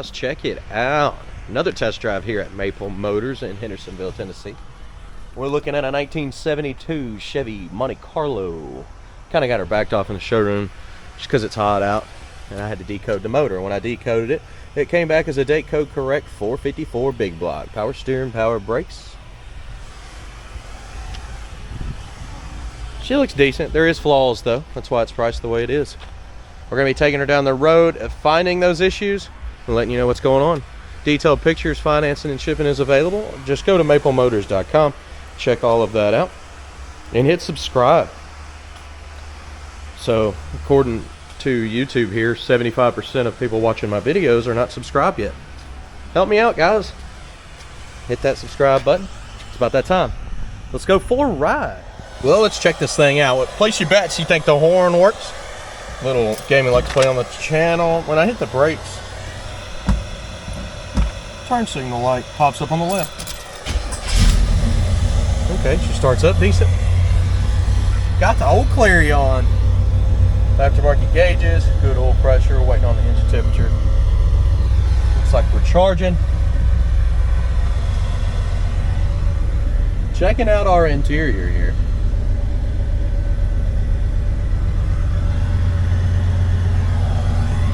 guys, check it out. Another test drive here at Maple Motors in Hendersonville, Tennessee. We're looking at a 1972 Chevy Monte Carlo. Kind of got her backed off in the showroom just because it's hot out, and I had to decode the motor. When I decoded it, it came back as a date code correct 454 big block. Power steering, power brakes. She looks decent. There is flaws though. That's why it's priced the way it is. We're going to be taking her down the road of finding those issues and letting you know what's going on. Detailed pictures, financing, and shipping is available. Just go to maplemotors.com, check all of that out, and hit subscribe. So, according to YouTube here, 75% of people watching my videos are not subscribed yet. Help me out, guys. Hit that subscribe button. It's about that time. Let's go for a ride. Well, let's check this thing out. Place your bets. You think the horn works? Little game we like to play on the channel. When I hit the brakes, turn signal light pops up on the left. Okay, she starts up decent. Got the old Clary on. Aftermarket gauges, good oil pressure, waiting on the engine temperature. Looks like we're charging. Checking out our interior here.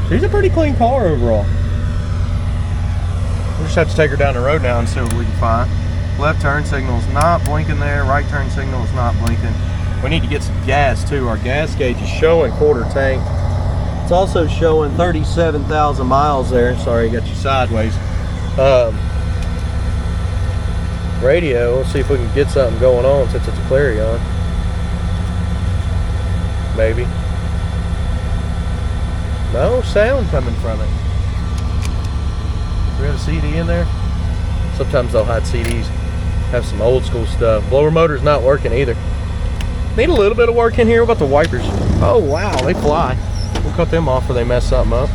She's a pretty clean car overall. We'll just have to take her down the road now and see what we can find. Left turn signal is not blinking there. Right turn signal is not blinking. We need to get some gas too. Our gas gauge is showing quarter tank. It's also showing 37,000 miles there. Sorry, got you sideways. Radio, we'll see if we can get something going on since it's a Clary on. Maybe. No sound coming from it. Do we have a CD in there? Sometimes they'll hide CDs. Have some old school stuff. Blower motor's not working either. Need a little bit of work in here. What about the wipers? Oh wow, they fly. We'll cut them off or they mess something up.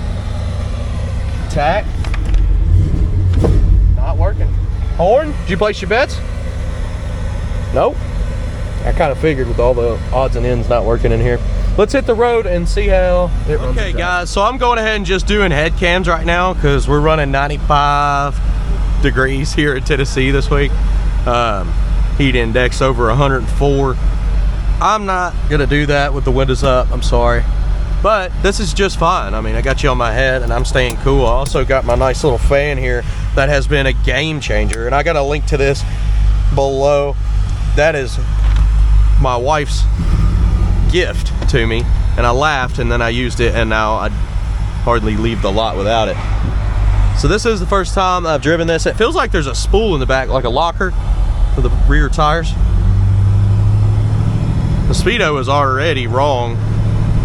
Tach. Not working. Horn, did you place your bets? Nope. I kind of figured with all the odds and ends not working in here. Let's hit the road and see how it runs. Okay guys, so I'm going ahead and just doing head cams right now because we're running 95 degrees here in Tennessee this week. Heat index over 104. I'm not gonna do that with the windows up, I'm sorry. But this is just fine. I mean, I got you on my head and I'm staying cool. I also got my nice little fan here that has been a game changer. And I got a link to this below. That is my wife's gift to me, and I laughed and then I used it, and now I hardly leave the lot without it. So this is the first time I've driven this. It feels like there's a spool in the back, like a locker for the rear tires. The speedo was already wrong.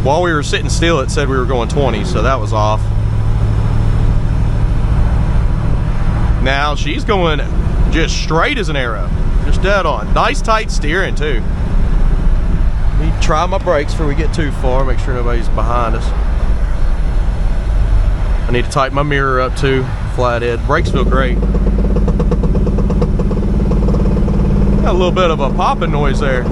While we were sitting still, it said we were going 20, so that was off. Now she's going just straight as an arrow, just dead on. Nice tight steering too. Need to try my brakes before we get too far, make sure nobody's behind us. I need to tighten my mirror up too, flathead. Brakes feel great. Got a little bit of a popping noise there.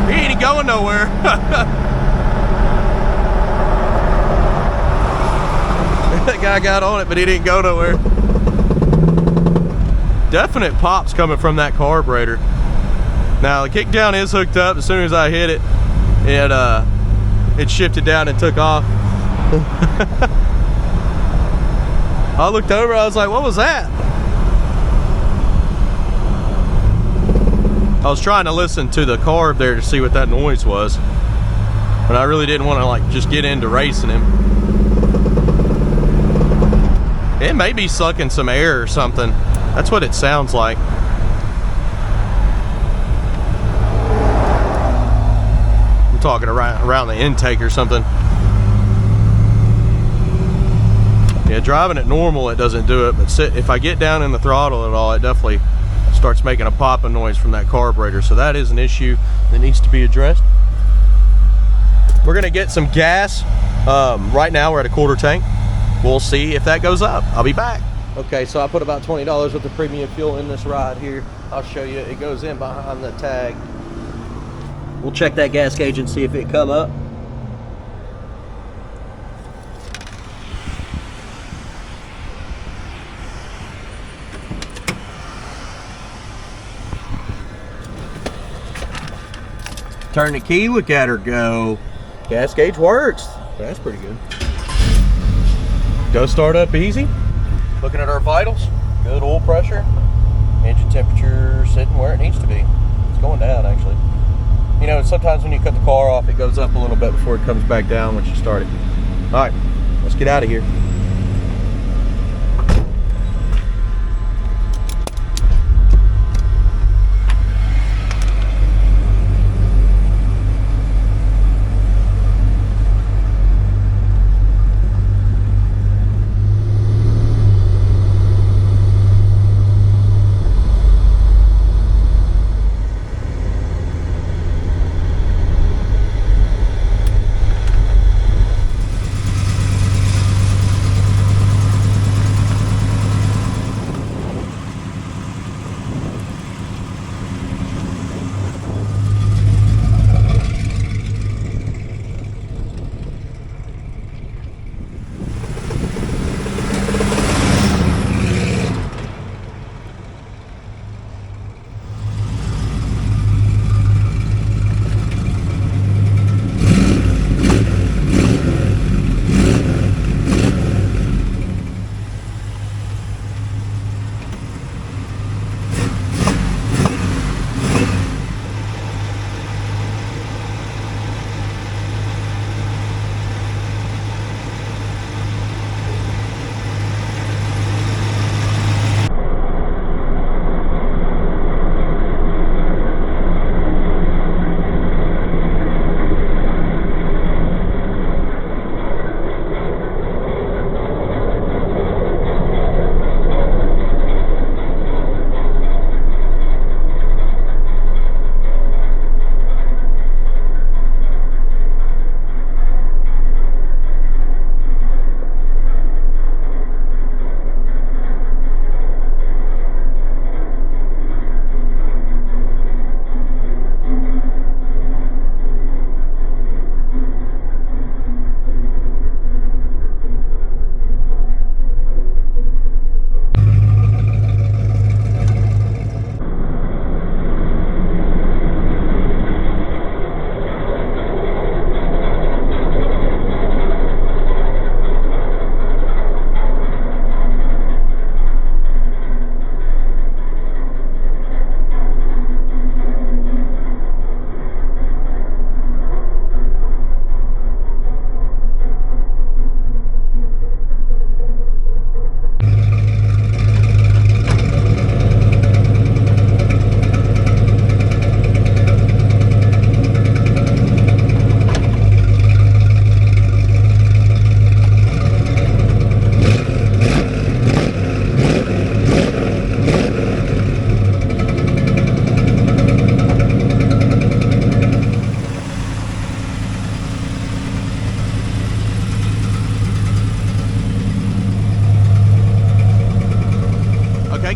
He ain't going nowhere. That guy got on it, but he didn't go nowhere. Definite pops coming from that carburetor. Now the kick down is hooked up. As soon as I hit it, it shifted down and took off. I looked over, I was like, what was that? I was trying to listen to the carb there to see what that noise was, but I really didn't want to like just get into racing him. It may be sucking some air or something. That's what it sounds like. I'm talking around the intake or something. Yeah, driving it normal, it doesn't do it, but if I get down in the throttle at all, it definitely starts making a popping noise from that carburetor. So that is an issue that needs to be addressed. We're gonna get some gas. Right now we're at a quarter tank. We'll see if that goes up. I'll be back. Okay, so I put about $20 worth of premium fuel in this ride here. I'll show you. It goes in behind the tag. We'll check that gas gauge and see if it come up. Turn the key, look at her go. Gas gauge works. That's pretty good. Does start up easy. Looking at our vitals, good oil pressure. Engine temperature sitting where it needs to be. It's going down actually. You know, sometimes when you cut the car off, it goes up a little bit before it comes back down once you start it. All right, let's get out of here.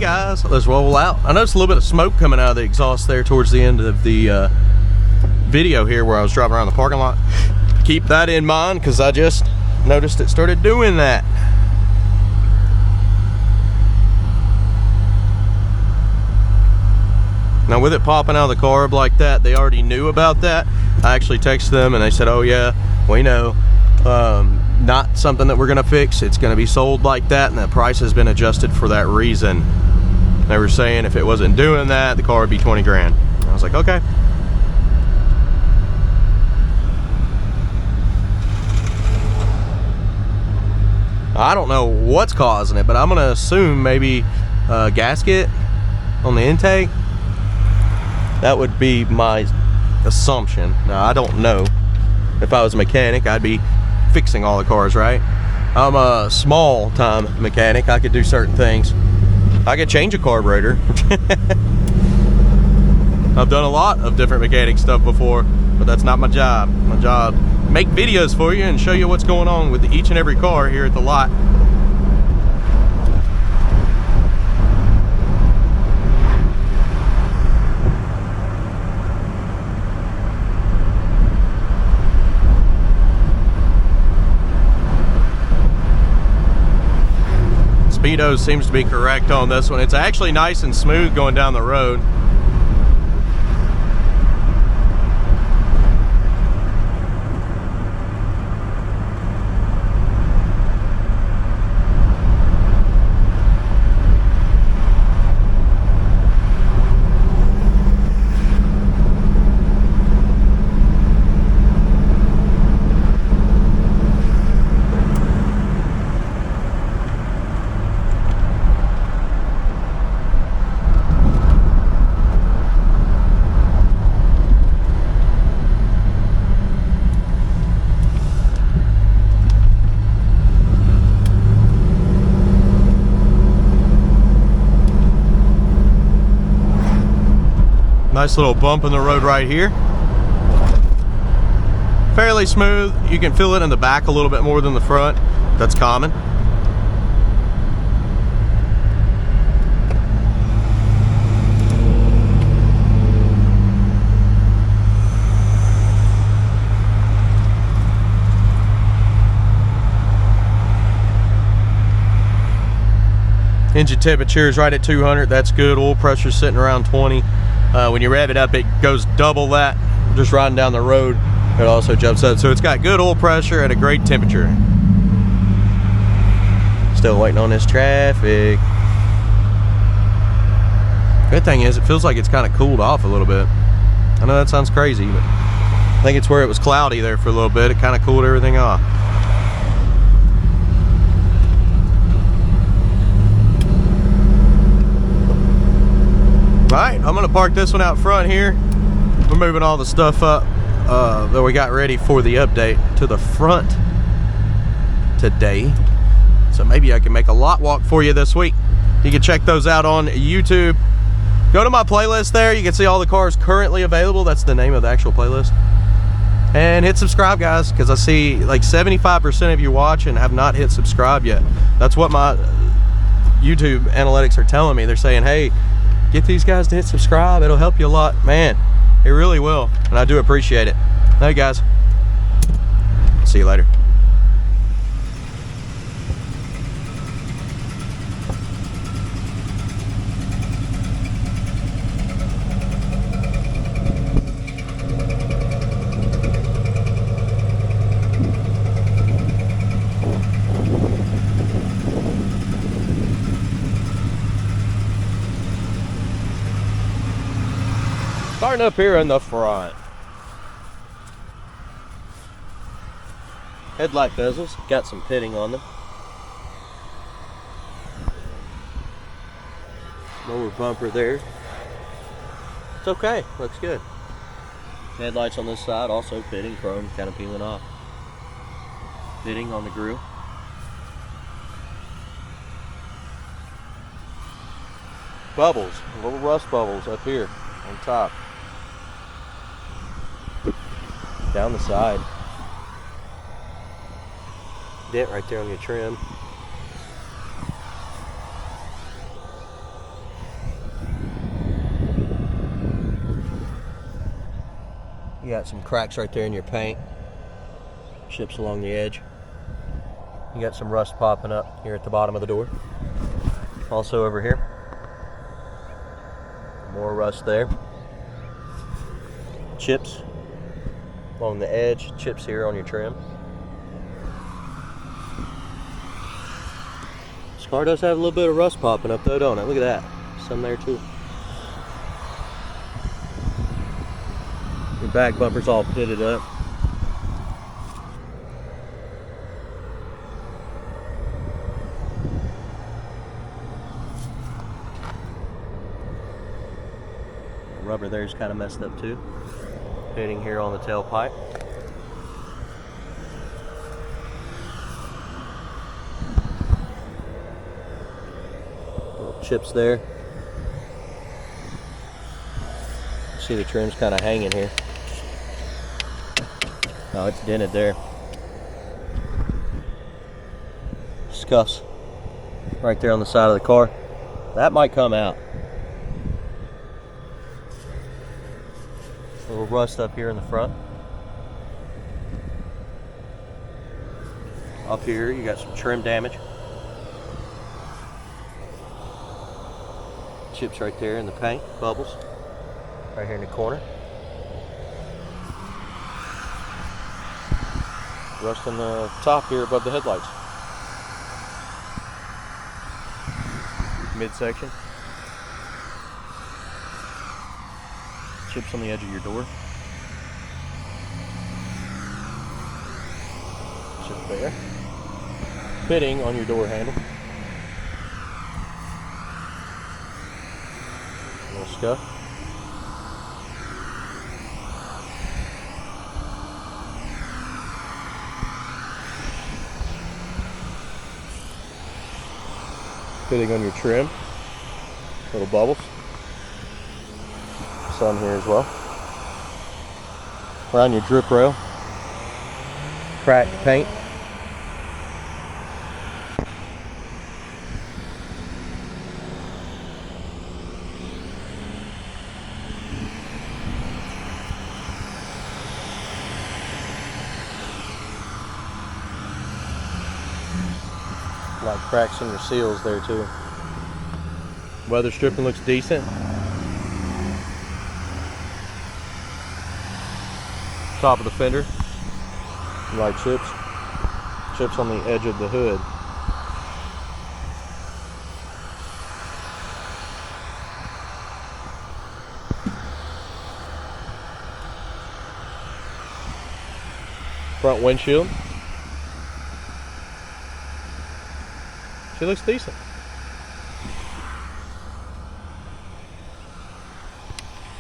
Guys, let's roll out. I noticed a little bit of smoke coming out of the exhaust there towards the end of the video here where I was driving around the parking lot. Keep that in mind because I just noticed it started doing that. Now with it popping out of the carb like that, they already knew about that. I actually texted them and they said, oh yeah, we know. Not something that we're gonna fix. It's gonna be sold like that and the price has been adjusted for that reason. They were saying if it wasn't doing that, the car would be 20 grand. I was like, okay. I don't know what's causing it, but I'm gonna assume maybe a gasket on the intake. That would be my assumption. Now, I don't know. If I was a mechanic, I'd be fixing all the cars, right? I'm a small time mechanic. I could do certain things. I could change a carburetor. I've done a lot of different mechanic stuff before, but that's not my job. My job, make videos for you and show you what's going on with each and every car here at the lot. speedo seems to be correct on this one. It's actually nice and smooth going down the road. Nice little bump in the road right here. Fairly smooth. You can feel it in the back a little bit more than the front. That's common. Engine temperature is right at 200. That's good. Oil pressure is sitting around 20. When you rev it up, it goes double that. Just riding down the road, it also jumps up. So it's got good oil pressure at a great temperature. Still waiting on this traffic. Good thing is, it feels like it's kind of cooled off a little bit. I know that sounds crazy, but I think it's where it was cloudy there for a little bit. It kind of cooled everything off. Alright, I'm going to park this one out front here. We're moving all the stuff up that we got ready for the update to the front today. So maybe I can make a lot walk for you this week. You can check those out on YouTube. Go to my playlist there. You can see all the cars currently available. That's the name of the actual playlist. And hit subscribe, guys, because I see like 75% of you watch and have not hit subscribe yet. That's what my YouTube analytics are telling me. They're saying, hey, get these guys to hit subscribe. It'll help you a lot. Man, it really will. And I do appreciate it. Hey, guys. See you later. Starting up here in the front. Headlight bezels, got some pitting on them. Lower bumper there. It's okay, looks good. Headlights on this side, also pitting, chrome kind of peeling off. Pitting on the grill. Bubbles, little rust bubbles up here on top. Down the side. Dent right there on your trim. You got some cracks right there in your paint. Chips along the edge. You got some rust popping up here at the bottom of the door. Also over here. More rust there. Chips along the edge, chips here on your trim. This car does have a little bit of rust popping up though, don't it? Look at that. Some there too. Your back bumper's all pitted up. The rubber there's kind of messed up too. Pitting here on the tailpipe. Little chips there. See the trim's kind of hanging here. Oh, it's dented there. Scuffs right there on the side of the car. That might come out. A little rust up here in the front. Up here you got some trim damage. Chips right there in the paint, bubbles. Right here in the corner. Rust on the top here above the headlights. Midsection. Chips on the edge of your door. Chip there. Fitting on your door handle. A little scuff. Fitting on your trim. Little bubbles. Some here as well. Around your drip rail. Cracked paint. Like cracks in your seals there too. Weather stripping looks decent. Top of the fender. Light chips. Chips on the edge of the hood. Front windshield. She looks decent.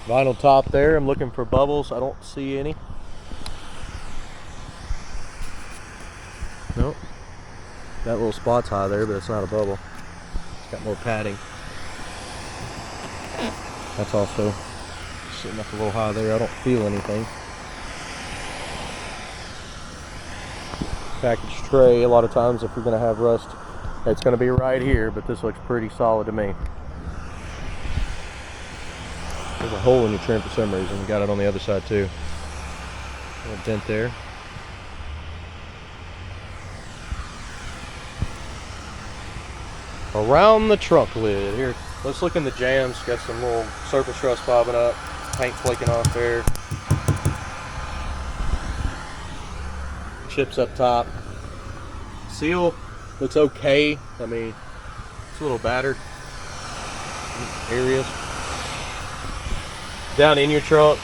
Vinyl top there. I'm looking for bubbles. I don't see any. Nope. That little spot's high there, but it's not a bubble. It's got more padding. That's also sitting up a little high there. I don't feel anything. Package tray. A lot of times if you're going to have rust, it's going to be right here, but this looks pretty solid to me. There's a hole in your trim for some reason. We got it on the other side too. A little dent there. Around the trunk lid here. Let's look in the jams. Got some little surface rust bobbing up. Paint flaking off there. Chips up top. Seal looks okay. I mean, it's a little battered areas. Down in your trunk,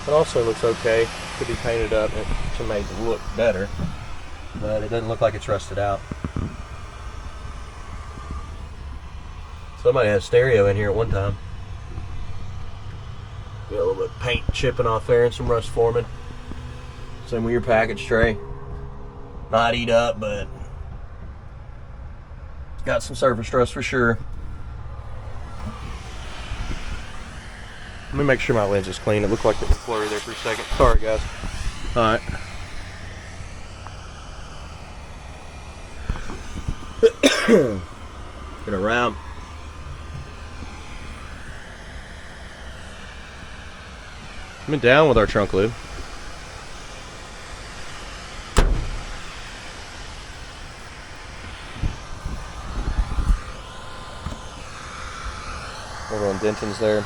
it also looks okay. Could be painted up to make it look better, but it doesn't look like it's rusted out. Somebody had stereo in here at one time. Got a little bit of paint chipping off there and some rust forming. Same with your package tray. Not eat up, but got some surface rust for sure. Let me make sure my lens is clean. It looked like it was blurry there for a second. Sorry, guys. All right. Get around. Coming down with our trunk lid. Little indentions there.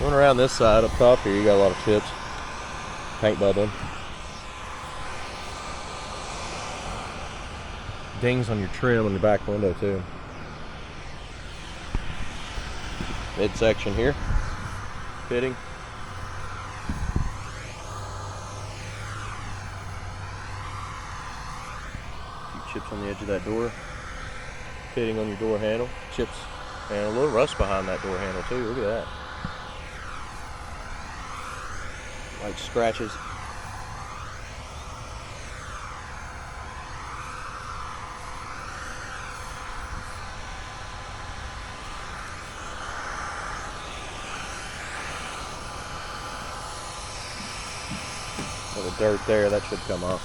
Going around this side up top here, you got a lot of chips. Paint bubbling. Dings on your trim on your back window too. Midsection here. Fitting. A few chips on the edge of that door. Fitting on your door handle. Chips and a little rust behind that door handle too. Look at that. Like scratches. Little dirt there, that should come off.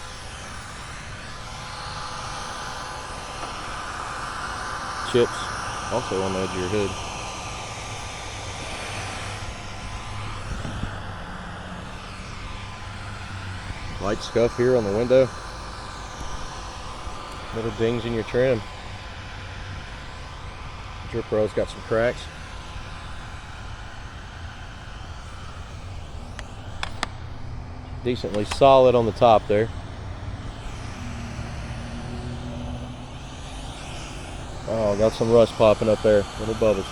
Chips also on the edge of your hood. Light scuff here on the window. Little dings in your trim. Drip row's got some cracks. Decently solid on the top there. Oh, got some rust popping up there. Little bubbles.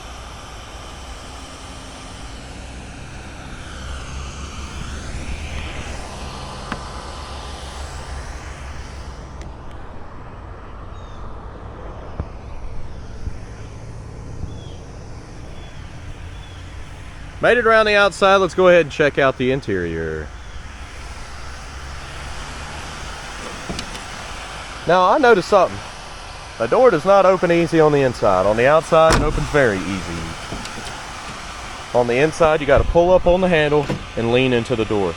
Made it around the outside. Let's go ahead and check out the interior. Now I noticed something. The door does not open easy on the inside. On the outside it opens very easy. On the inside you got to pull up on the handle and lean into the door.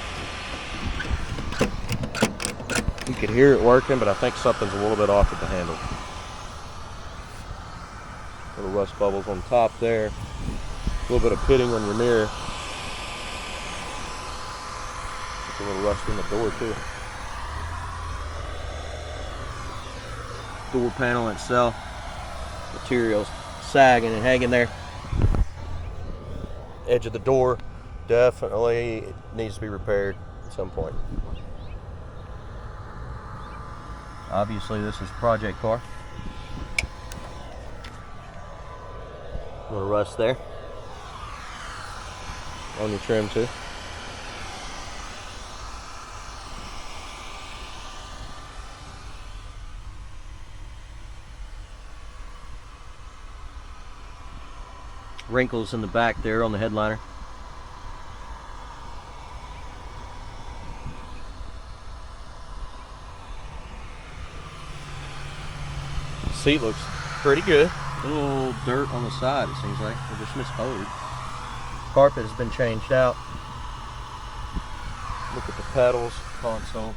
You can hear it working, but I think something's a little bit off with the handle. Little rust bubbles on top there. A little bit of pitting on your mirror. It's a little rust in the door too. Door panel itself, materials sagging and hanging there. Edge of the door definitely needs to be repaired at some point. Obviously this is a project car. A little rust there on your trim too. Wrinkles in the back there on the headliner. Seat looks pretty good. A little dirt on the side, it seems like. Or just miscolored. Carpet has been changed out. Look at the pedals, console.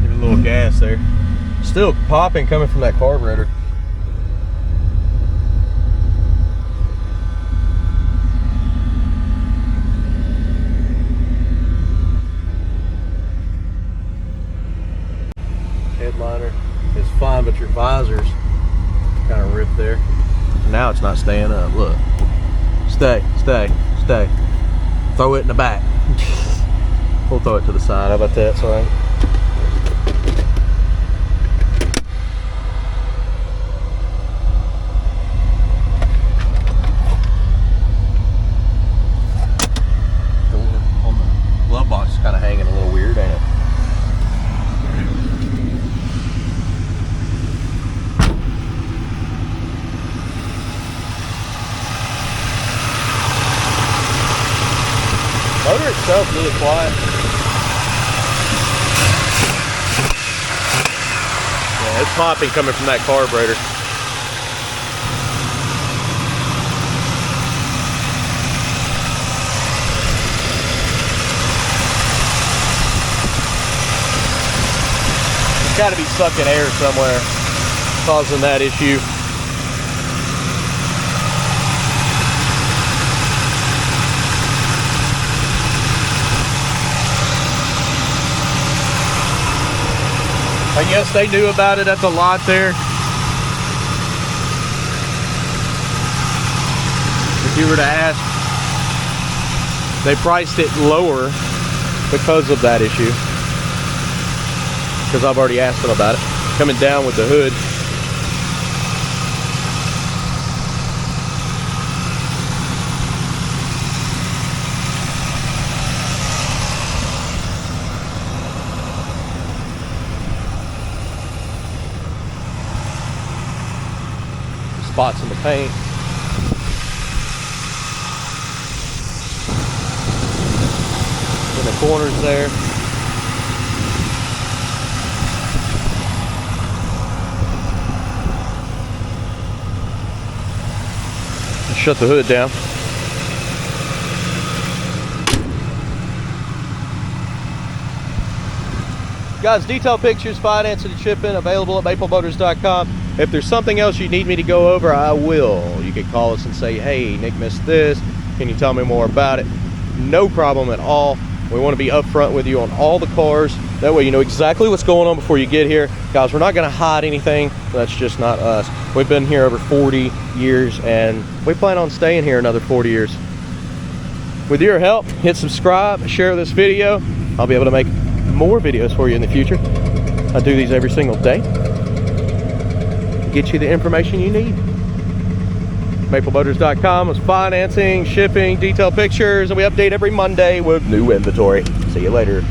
Give it a little gas there. Still popping coming from that carburetor. Headliner is fine, but your visor's kind of ripped there. Now it's not staying up. Look. Stay, stay, stay. Throw it in the back. We'll throw it to the side. How about that? Sorry. Door on the glove box is kind of hanging a little weird, ain't it? Motor itself really quiet. Yeah, it's popping coming from that carburetor. It's got to be sucking air somewhere, causing that issue. I guess they knew about it at the lot there. If you were to ask, they priced it lower because of that issue. Because I've already asked them about it. Coming down with the hood. Spots in the paint. In the corners there. Shut the hood down. Guys, detail pictures, financing, and shipping available at maplemotors.com. If there's something else you need me to go over, I will. You can call us and say, hey, Nick missed this. Can you tell me more about it? No problem at all. We want to be upfront with you on all the cars. That way you know exactly what's going on before you get here. Guys, we're not going to hide anything. That's just not us. We've been here over 40 years, and we plan on staying here another 40 years. With your help, hit subscribe, share this video. I'll be able to make more videos for you in the future. I do these every single day to get you the information you need. maplemotors.com is financing, shipping, detail pictures, and we update every Monday with new inventory. See you later.